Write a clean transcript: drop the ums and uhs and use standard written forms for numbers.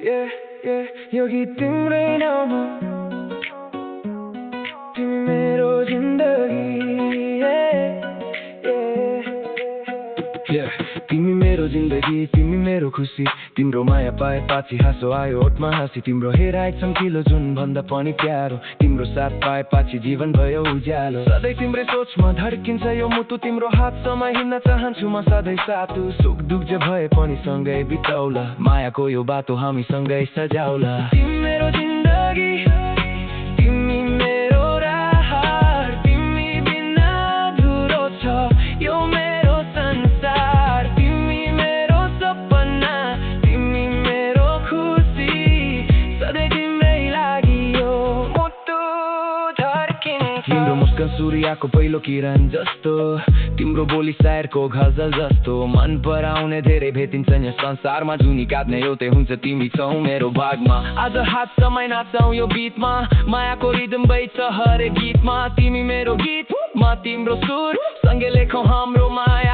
यो गीत तिम्रै नाउँमा तिमी मेरो जिन्दगी तिमी मेरो जिन्दगी तिमी मेरो खुसी तिम्रो माया पाए पछि हाँसो आयो ओठमा हाँसी तिम्रो हेराइ चम्किलो जुन भन्दा पनि प्यारो तिम्रो साथ पाए पछि जीवन भयो उज्यालो सधैँ तिम्रै सोचमा धड्किन्छ यो मुटु तिम्रो हातसम्म हिँड्न चाहन्छु म सधैँ साथु सुख दुख जे भए पनि सँगै बिताउला मायाको यो बाटो हामी सँगै सजाउला तिमी मेरो जिन्दगी तिमी मेरो राहत तिमी बिना अधुरो छ यो मेरो संसार तिमी मेरो सपना तिमी मेरो खुसी सधैँ तिम्रै लागि यो मुटु धड्किन्छ तिम्रो मुस्कान सूर्यको पहिलो किरण जस्तो तिम्रो बोली शायरको गजल जस्तो मन पराउने धेरै भेटिन्छन् यस संसारमा जुनी काट्ने एउटै हुन्छ तिमी छौ मेरो भागमा आज हात समय नाच्छौ यो बिटमा मायाको रिदम बैछ हरेक गीतमा तिमी मेरो गीत म तिम्रो सुर सँगै लेखौँ हाम्रो माया